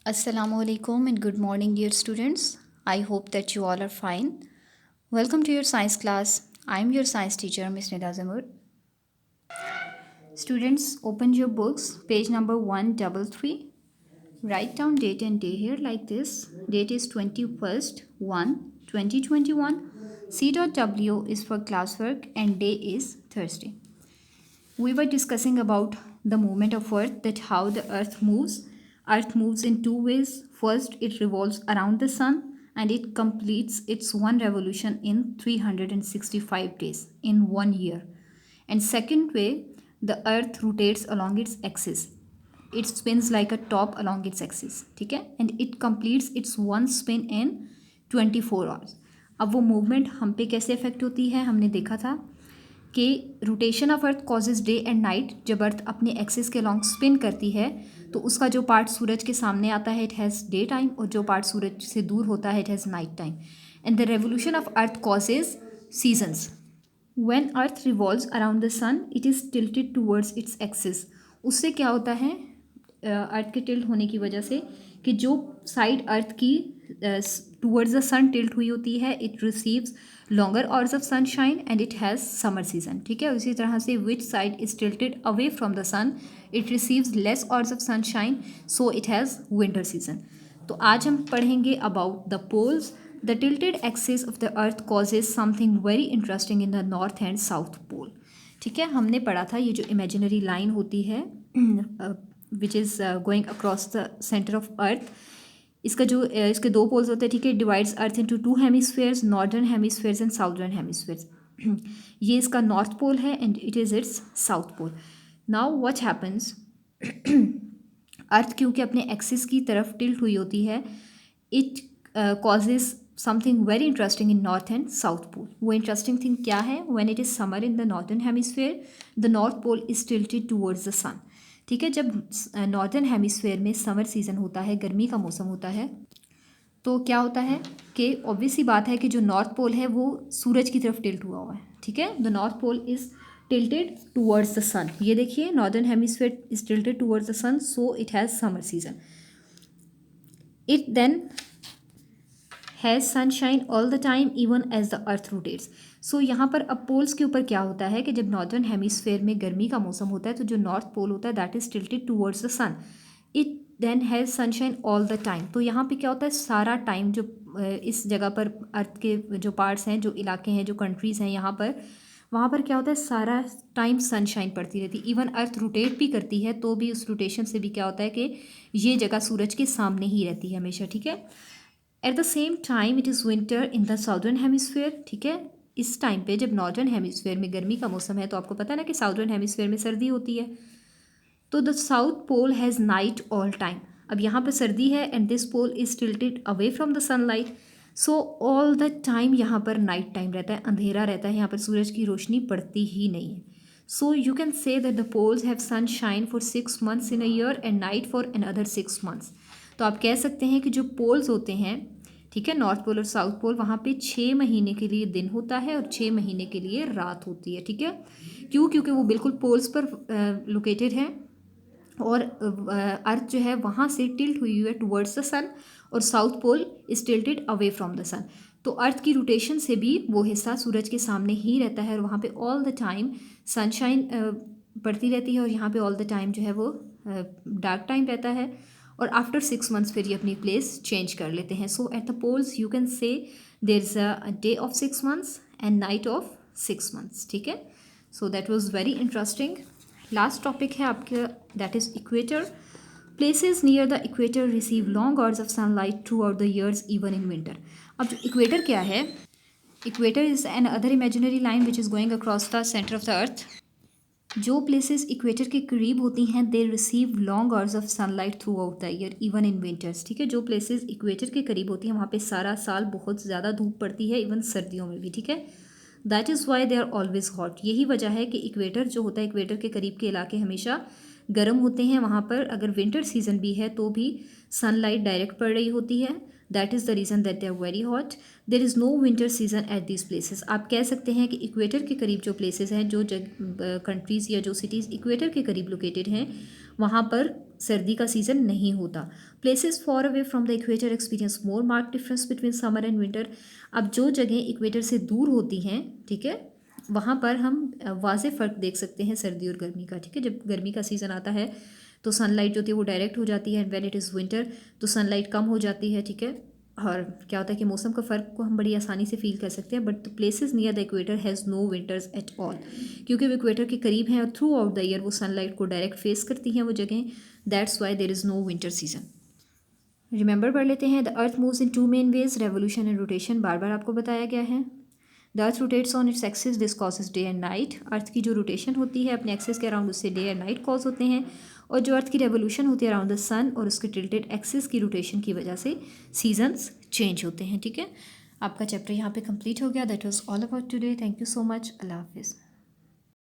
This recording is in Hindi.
Assalamu alaikum and good morning, dear students. I hope that you all are fine. Welcome to your science class. I am your science teacher, Miss Nida Zamur. Students, open your books, page number 133. Write down date and day here like this. Date is 21st 1 2021. C.W is for classwork and day is Thursday. We were discussing about the movement of earth, that how the earth moves in two ways. First, it revolves around the sun and it completes its one revolution in 365 days in 1 year. And second way, the earth rotates along its axis. It spins like a top along its axis, ठीक है, and it completes its one spin in 24 hours. अब वो मूवमेंट हम पे कैसे इफेक्ट होती है, हमने देखा था कि rotation of earth causes day and night. जब अर्थ अपने एक्सिस के लॉन्ग स्पिन करती है तो उसका जो पार्ट सूरज के सामने आता है इट हैज़ डे टाइम, और जो पार्ट सूरज से दूर होता है it has night time. And the revolution of earth causes seasons. When earth revolves around the sun it is tilted towards its axis. उससे क्या होता है, अर्थ के टिल्ट होने की वजह से, कि जो साइड अर्थ की टूवर्ड्स द सन टिल्ट हुई होती है it receives longer hours of sunshine and it has summer season. ठीक है, उसी तरह से which side is tilted away from the sun it receives less hours of sunshine, so it has winter season. तो आज हम पढ़ेंगे about the poles. The tilted axis of the earth causes something very interesting in the north and south pole. ठीक है, हमने पढ़ा था ये जो इमेजिनरी लाइन होती है which is going across the centre of earth, इसका जो इसके दो पोल्स होते हैं. ठीक है, divides earth into two hemispheres, northern hemispheres and southern hemispheres. ये इसका नॉर्थ पोल है and it is its south pole. Now what happens, earth क्योंकि अपने एक्सिस की तरफ टिल्ट हुई होती है it causes something very interesting in north and south pole. वो इंटरेस्टिंग थिंग क्या है, when it is summer in the northern hemisphere the north pole is tilted towards the sun. ठीक है, जब नॉर्दर्न हेमिस्फेयर में समर सीज़न होता है, गर्मी का मौसम होता है, तो क्या होता है कि ऑब्वियस सी बात है कि जो नॉर्थ पोल है वो सूरज की तरफ टिल्ट हुआ है. ठीक है, the north pole is tilted towards the sun. ये देखिए, northern hemisphere is tilted towards the sun, so it has summer season. It then has sunshine all the time even as the earth rotates. So यहाँ पर अब पोल्स के ऊपर क्या होता है कि जब नॉर्दर्न हेमिस्फेयर में गर्मी का मौसम होता है तो जो नॉर्थ पोल होता है that is tilted towards the sun. It then has sunshine all the time. तो यहाँ पे क्या होता है, सारा टाइम जो इस जगह पर अर्थ के जो पार्ट्स हैं, जो इलाके हैं, जो कंट्रीज़ हैं यहाँ पर, वहाँ पर क्या होता है, सारा टाइम सनशाइन पड़ती रहती है. इवन अर्थ रोटेट भी करती है तो भी उस रोटेशन से भी क्या होता है कि ये जगह सूरज के सामने ही रहती है हमेशा. ठीक है, at the same time it is winter in the southern hemisphere. ठीक है, इस टाइम पे जब नॉर्दर्न हेमिस्फेयर में गर्मी का मौसम है तो आपको पता है ना कि साउदर्न हेमिस्फेयर में सर्दी होती है. तो the south pole has night all time. अब यहाँ पर सर्दी है and this pole is tilted away from the sunlight, so all the time यहाँ पर नाइट टाइम रहता है, अंधेरा रहता है, यहाँ पर सूरज की रोशनी पड़ती ही नहीं है. So you can say that the poles have sunshine for 6 months in a year and night for another 6 months. तो आप कह सकते हैं कि जो पोल्स होते हैं, ठीक है, नॉर्थ पोल और साउथ पोल, वहाँ पे 6 महीने के लिए दिन होता है और 6 महीने के लिए रात होती है. ठीक है, क्यों, क्योंकि वो बिल्कुल पोल्स पर लोकेटेड है और अर्थ जो है वहाँ से टिल्ट हुई है टुवर्ड्स द सन और south pole is tilted away from the sun. तो अर्थ की रोटेशन से भी वो हिस्सा सूरज के सामने ही रहता है और वहाँ पे ऑल द टाइम सनशाइन पड़ती रहती है और यहाँ पे ऑल द टाइम जो है वो डार्क टाइम रहता है. और आफ्टर 6 months फिर ये अपनी प्लेस चेंज कर लेते हैं. So at the poles you can say there is a day of 6 months and night of 6 months. ठीक है, so that was very interesting. Last topic है आपका, that is equator. Places near the equator receive long hours of sunlight throughout the years even in winter. अब जो इक्वेटर क्या है, equator is another imaginary line which is going across the centre of the अर्थ. जो प्लेसेस इक्वेटर के करीब होती हैं they receive long hours of sunlight throughout the year even in winters. ठीक है, जो प्लेसेस इक्वेटर के करीब होती हैं वहाँ पे सारा साल बहुत ज़्यादा धूप पड़ती है, इवन सर्दियों में भी. ठीक है, that is why they are always hot. यही वजह है कि इक्वेटर जो होता है, इक्वेटर के करीब के इलाके हमेशा गर्म होते हैं. वहाँ पर अगर विंटर सीजन भी है तो भी सनलाइट डायरेक्ट पड़ रही होती है. That is the reason that they are very hot. There is no winter season at this places. आप कह सकते हैं कि इक्वेटर के करीब जो प्लेसेस हैं, जो कंट्रीज़ या जो सिटीज़ इक्वेटर के करीब लोकेटेड हैं, वहाँ पर सर्दी का सीज़न नहीं होता। Places for away from the equator experience more mark difference between summer and winter. अब जो जगह इक्वेटर से दूर होती हैं, ठीक है, वहाँ पर हम वाज़े फ़र्क देख सकते हैं सर्दी और गर्मी का, ठीक है। जब गर्मी का सीज़न आता है तो सनलाइट जो होती है वो डायरेक्ट हो जाती है, and when it is winter तो सनलाइट कम हो जाती है, ठीक है। और क्या होता है कि मौसम का फ़र्क को हम बड़ी आसानी से फील कर सकते हैं। But the places near the equator has no winters at all, क्योंकि वो इक्वेटर के करीब हैं और थ्रू आउट द ईयर वो सनलाइट को डायरेक्ट फेस करती हैं वो जगह। That's why there is no winter season. Remember पढ़ लेते हैं। The earth moves in two main ways, revolution and rotation, बार बार आपको बताया गया है। The earth rotates on its axis, this causes day and night. Earth की जो रोटेशन होती है अपने एक्सिस के अराउंड, उससे डे एंड नाइट कॉज होते हैं। और जो अर्थ की रेवोल्यूशन होती है अराउंड द सन और उसके टिल्टेड एक्सिस की रोटेशन की वजह से सीजन्स चेंज होते हैं, ठीक है। आपका चैप्टर यहाँ पे कंप्लीट हो गया। That was all about today. Thank you so much. Allah हाफिज़।